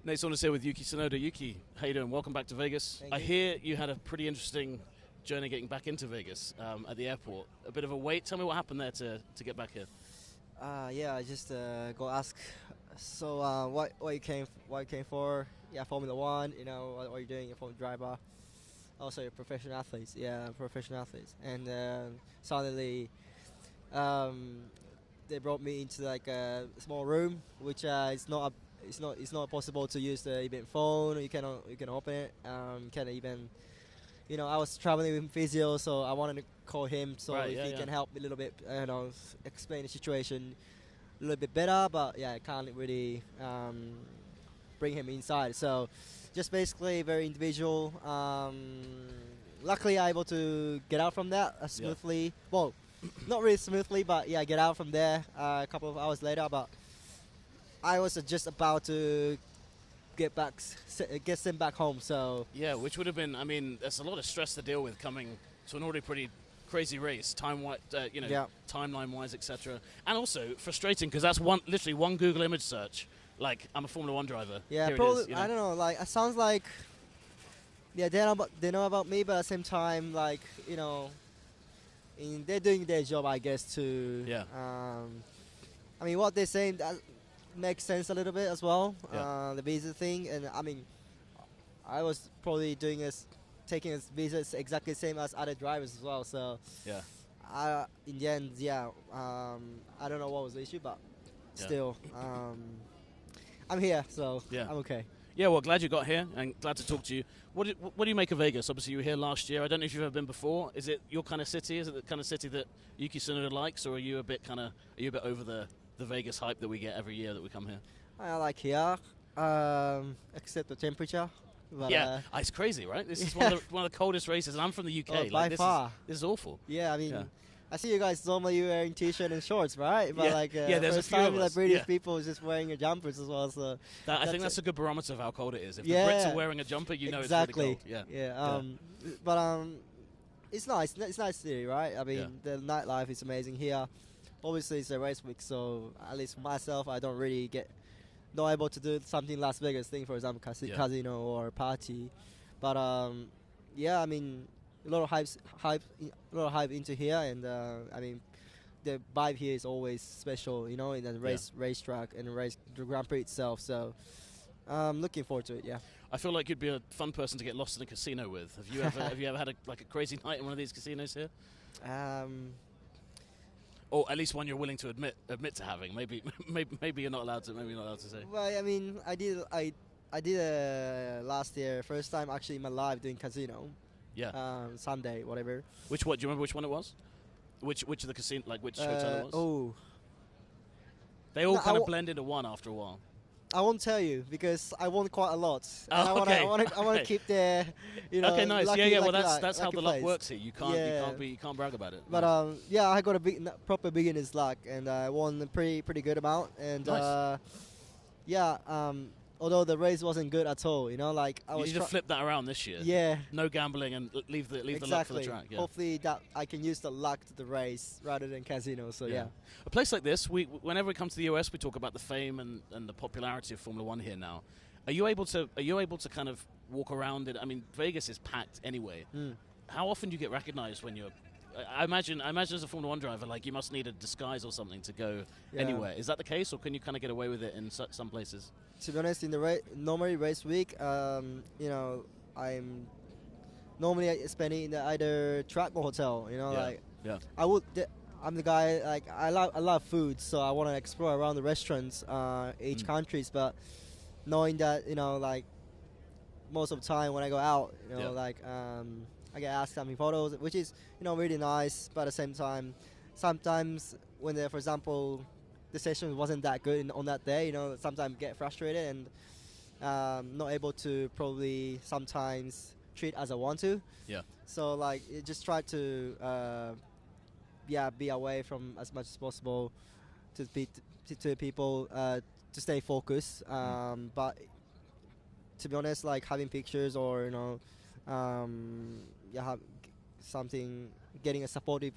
Nate Saunders here with Yuki Tsunoda. Yuki, how you doing? Welcome back to Vegas. Thank I you. hear you had a pretty interesting journey getting back into Vegas at the airport. A bit of a wait. Tell me what happened there to get back here. Yeah, I just go ask. So what you came for? Yeah, Formula One. You know what you're doing? You're a Formula driver. Also, you're professional athletes. Yeah, professional athletes. And suddenly, they brought me into like a small room, which it's not possible to use the event phone. You can open it. Can't even. You know, I was traveling with physio, so I wanted to call him so Right, if he can help a little bit, explain the situation a little bit better. But yeah, I can't really bring him inside. So just basically very individual. Luckily, I'm able to get out from that smoothly. Yeah. Well, not really smoothly, but yeah, get out from there a couple of hours later. But I was just about to get sent back home. So yeah, which would have been. I mean, there's a lot of stress to deal with coming to an already pretty crazy race, timeline-wise, etc. And also frustrating because that's literally one Google image search. Like, I'm a Formula One driver. Yeah, Here probably. it is, you know? I don't know. Like, it sounds like they know about me, but at the same time, like, you know, they're doing their job, I guess. To yeah. I mean, what they're saying that makes sense a little bit as well. Yeah. The visa thing, and I mean, I was probably taking his visa exactly the same as other drivers as well. So yeah. In the end, I don't know what was the issue, but still, I'm here, so I'm okay. Yeah, well, glad you got here and glad to talk to you. What do you make of Vegas? Obviously, you were here last year. I don't know if you've ever been before. Is it your kind of city? Is it the kind of city that Yuki Tsunoda likes, or are you a bit over the Vegas hype that we get every year that we come here? I like here, except the temperature. But yeah, it's crazy, right? This is one of the coldest races, and I'm from the UK. Oh, by far. This is awful. Yeah, I mean, I see you guys normally wearing t-shirt and shorts, right? But there's a few time of us. British people is just wearing your jumpers as well. So I think that's a good barometer of how cold it is. If the Brits are wearing a jumper, you know it's really cold. But it's nice. It's nice city, right? I mean, the nightlife is amazing here. Obviously, it's a race week, so at least myself, I don't really not able to do something Las Vegas thing, for example, casino or party. But I mean, a lot of hype into here, and I mean, the vibe here is always special, you know, in the racetrack and the Grand Prix itself. So I'm looking forward to it. Yeah. I feel like you'd be a fun person to get lost in a casino with. Have you ever had a crazy night in one of these casinos here? Or at least one you're willing to admit to having. Maybe you're not allowed to. Maybe you're not allowed to say. Well, I mean, I did last year, first time actually in my life doing casino. Yeah. Sunday, whatever. Which one? Do you remember which one it was? Which of the casino, like which hotel it was? Oh. They all kind of blend into one after a while. I won't tell you because I won quite a lot. Oh, I want to keep the, you know. Okay, nice. Lucky, Well, that's how the luck place. works here. You can't brag about it. But I got a proper beginner's luck, and I won a pretty good amount. And nice. Although the race wasn't good at all, you know, like you need to flip that around this year. Yeah. No gambling and leave the luck for the track. Yeah. Hopefully that I can use the luck to the race rather than casino. So yeah. A place like this, whenever we come to the US, we talk about the fame and the popularity of Formula One here now. Are you able to kind of walk around it? I mean, Vegas is packed anyway. How often do you get recognized when you're? I imagine as a Formula One driver, like you must need a disguise or something to go anywhere. Is that the case, or can you kind of get away with it in some places? To be honest, in the normally race week, you know, I'm normally spending in either track or hotel. You know, I'm the guy, like I love food, so I want to explore around the restaurants, each countries. But knowing that, you know, like most of the time when I go out, you know, I get asked some photos, which is, you know, really nice. But at the same time, sometimes when for example, the session wasn't that good on that day, you know, sometimes get frustrated and not able to probably sometimes treat as I want to. Yeah. So like, just try to be away from as much as possible to people to stay focused. But to be honest, like having pictures or, you know, have something, getting a supportive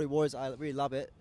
words, I really love it.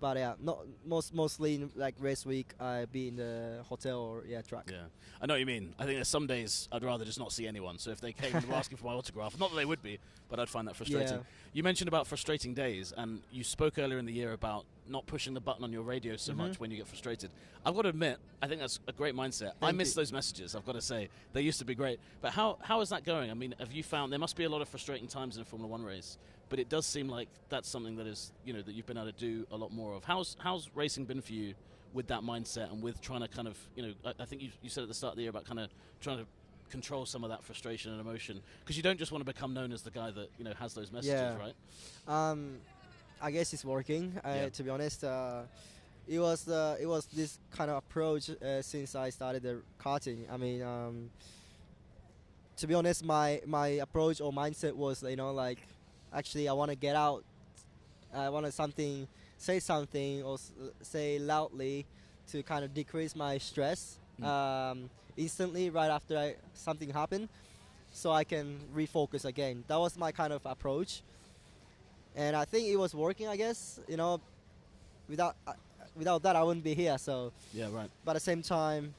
But yeah, not mostly like race week, I be in the hotel or track. Yeah, I know what you mean. I think there's some days I'd rather just not see anyone. So if they came and were asking for my autograph, not that they would be, but I'd find that frustrating. Yeah. You mentioned about frustrating days, and you spoke earlier in the year about not pushing the button on your radio so much when you get frustrated. I've got to admit, I think that's a great mindset. I miss those messages, I've got to say. They used to be great. But how is that going? I mean, have you found there must be a lot of frustrating times in a Formula One race, but it does seem like that's something that is, that you've been able to do a lot more of. How's racing been for you with that mindset and with trying to kind of, I think you said at the start of the year about kind of trying to control some of that frustration and emotion, because you don't just want to become known as the guy that has those messages, right? I guess it's working. To be honest, it was this kind of approach since I started the karting. I mean, to be honest, my approach or mindset was like, actually I want to get out. I want to say something or say loudly to kind of decrease my stress instantly right after something happened, so I can refocus again. That was my kind of approach, and I think it was working. I guess without that I wouldn't be here. So yeah, right. But at the same time,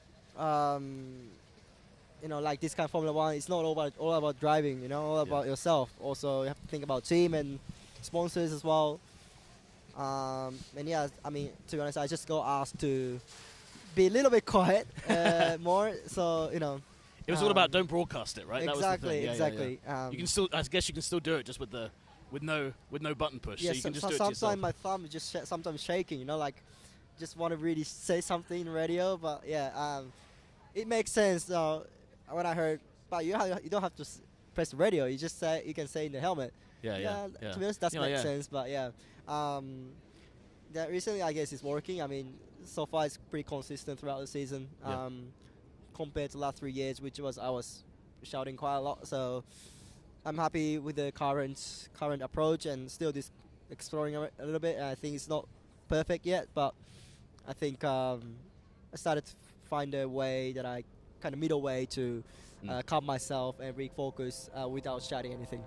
like this kind of Formula One, it's not all about driving. All about yourself. Also, you have to think about team and sponsors as well. And yeah, I mean, to be honest, I just got asked to be a little bit quiet more. So it was all about don't broadcast it, right? Exactly, that was the thing. exactly. You can still, I guess, you can still do it just with no button push. Yeah, so you can just do it to yourself. Sometimes my thumb is just sometimes shaking. Like just want to really say something in radio, but yeah, it makes sense when I heard. But you don't have to press the radio. You just you can say in the helmet. Yeah. To be honest, that makes sense. But yeah, that recently I guess it's working. I mean, so far it's pretty consistent throughout the season. Compared to the last 3 years, which I was shouting quite a lot. So I'm happy with the current approach, and still just exploring a little bit. And I think it's not perfect yet, but I think I started to find a way middle way to calm myself and refocus without shouting anything.